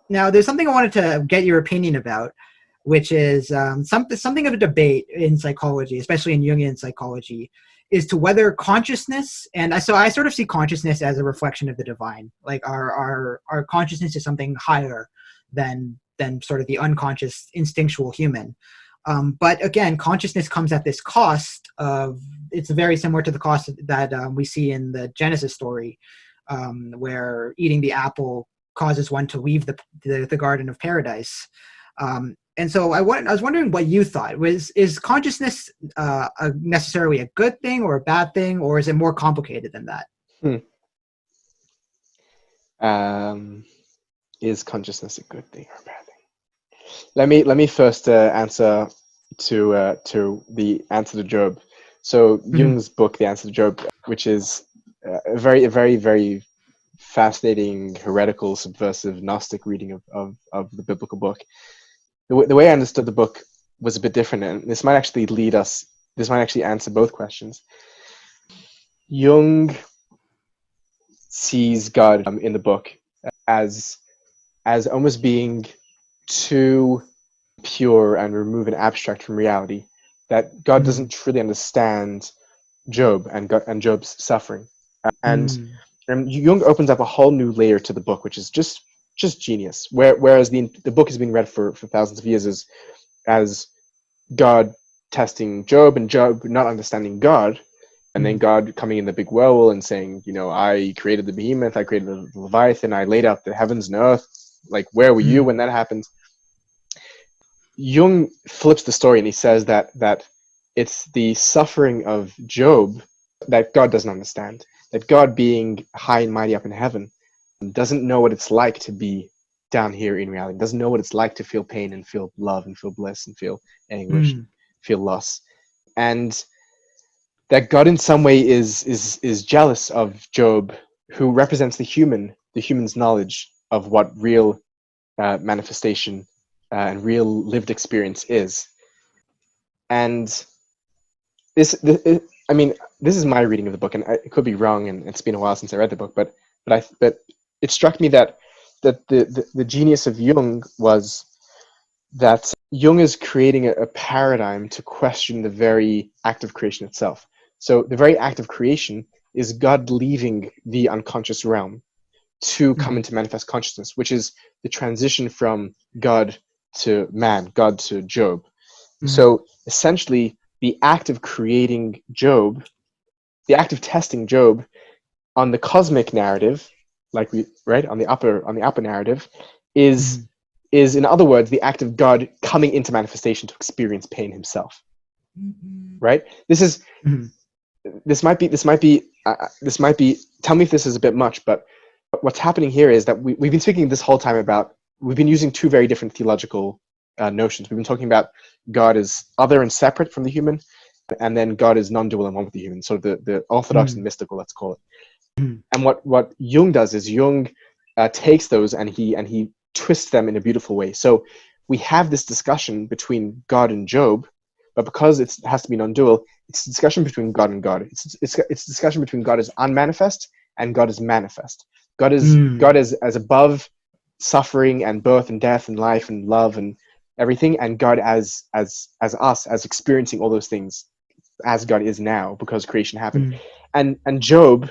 Now, there's something I wanted to get your opinion about, which is something of a debate in psychology, especially in Jungian psychology, is to whether consciousness, so I sort of see consciousness as a reflection of the divine. Like our consciousness is something higher than sort of the unconscious instinctual human. But again, consciousness comes at this cost of, it's very similar to the cost that we see in the Genesis story, where eating the apple causes one to leave the Garden of Paradise. And so I was wondering what you thought. Is consciousness necessarily a good thing or a bad thing, or is it more complicated than that? Is consciousness a good thing or a bad thing? Let me first answer to the answer to Job. So Jung's book, The Answer to Job, which is a very, very fascinating, heretical, subversive, Gnostic reading of the biblical book. The way I understood the book was a bit different, and this might actually answer both questions. Jung sees God in the book as almost being too pure and remove an abstract from reality, that God doesn't truly understand Job and Job's suffering. And Jung opens up a whole new layer to the book, which is just genius. Whereas the book has been read for thousands of years as God testing Job and Job not understanding God, and then God coming in the big whirlpool and saying, I created the behemoth, I created the Leviathan, I laid out the heavens and earth. Like, where were you when that happened? Jung flips the story and he says that it's the suffering of Job that God doesn't understand. That God, being high and mighty up in heaven, doesn't know what it's like to be down here in reality, doesn't know what it's like to feel pain and feel love and feel bliss and feel anguish and feel loss. And that God in some way is jealous of Job, who represents the human's knowledge of what real manifestation and real lived experience is. And this is my reading of the book, and it could be wrong, and it's been a while since I read the book, but it struck me that the genius of Jung was that Jung is creating a paradigm to question the very act of creation itself. So the very act of creation is God leaving the unconscious realm to come into manifest consciousness, which is the transition from God to man, God to Job. So essentially, the act of creating Job, the act of testing Job on the cosmic narrative, on the upper narrative, is in other words the act of God coming into manifestation to experience pain himself. Right? This might be. Tell me if this is a bit much, but what's happening here is that we've been speaking this whole time about, we've been using two very different theological notions. We've been talking about God as other and separate from the human, and then God is non-dual and one with the human, so the orthodox and mystical, let's call it. And what Jung does is Jung takes those and he twists them in a beautiful way. So we have this discussion between God and Job, but because it has to be non-dual, it's a discussion between God and God. It's a discussion between God as unmanifest and God as manifest. God is as above suffering and birth and death and life and love and everything, and God as us, as experiencing all those things as God is now, because creation happened. And Job,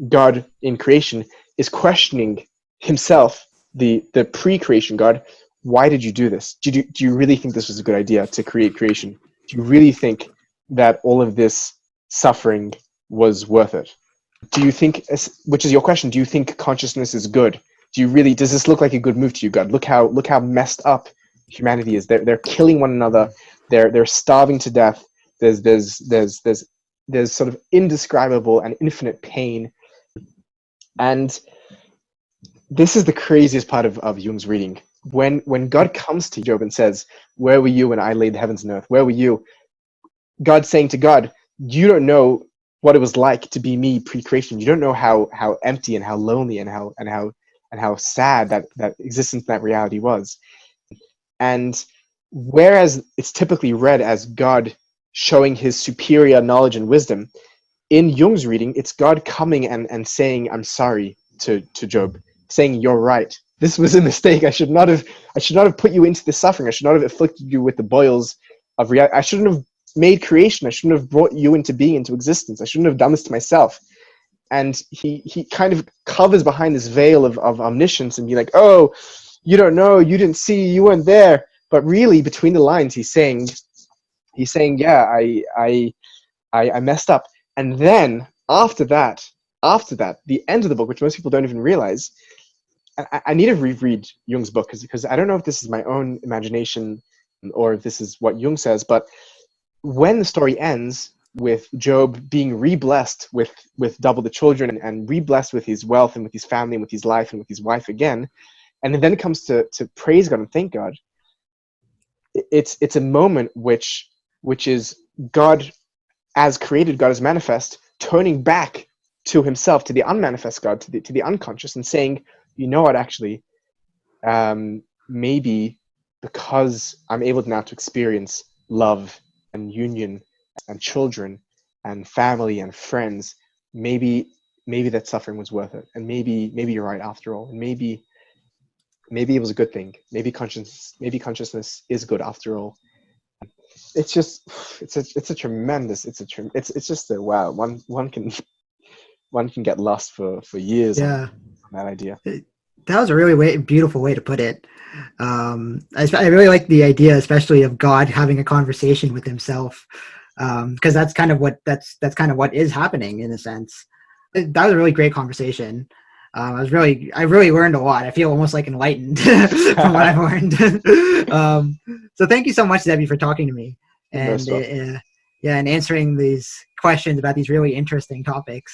God in creation, is questioning himself, the pre-creation God. Why did you do this? Do you really think this was a good idea to create creation? Do you really think that all of this suffering was worth it? Do you think, which is your question, do you think consciousness is good? Does this look like a good move to you, God? Look how messed up humanity is. They're killing one another. They're starving to death. There's sort of indescribable and infinite pain. And this is the craziest part of Jung's reading. When God comes to Job and says, "Where were you when I laid the heavens and earth? Where were you?" God's saying to God, "You don't know what it was like to be me pre-creation. You don't know how empty and how lonely and how sad that existence, that reality was." And whereas it's typically read as God showing his superior knowledge and wisdom, in Jung's reading, it's God coming and saying, "I'm sorry" to Job, saying, "You're right. this was a mistake. I should not have put you into the suffering. I should not have afflicted you with the boils of reality. I shouldn't have made creation. I shouldn't have brought you into being, into existence. I shouldn't have done this to myself. And he kind of covers behind this veil of omniscience and be like, oh, you don't know, you didn't see, you weren't there. But really, between the lines, he's saying, yeah, I messed up. And then after that, the end of the book, which most people don't even realize, I need to reread Jung's book because I don't know if this is my own imagination or if this is what Jung says, but when the story ends with Job being re-blessed with double the children and re-blessed with his wealth and with his family and with his life and with his wife again, and then it comes to praise God and thank God, it's a moment which is God as created, God as manifest, turning back to himself, to the unmanifest God, to the unconscious, and saying, you know what, actually, maybe because I'm able now to experience love and union and children and family and friends, maybe that suffering was worth it, and maybe you're right after all, and maybe it was a good thing. Maybe consciousness is good after all. It's just it's a tremendous it's just a wow. One can get lost for years Yeah, on that idea. that was a really beautiful way to put it. I really like the idea, especially of God having a conversation with himself, because that's kind of what is happening in a sense. That was a really great conversation. I really learned a lot. I feel almost like enlightened from what I've learned. So thank you so much, Debbie, for talking to me and Most welcome. yeah, and answering these questions about these really interesting topics.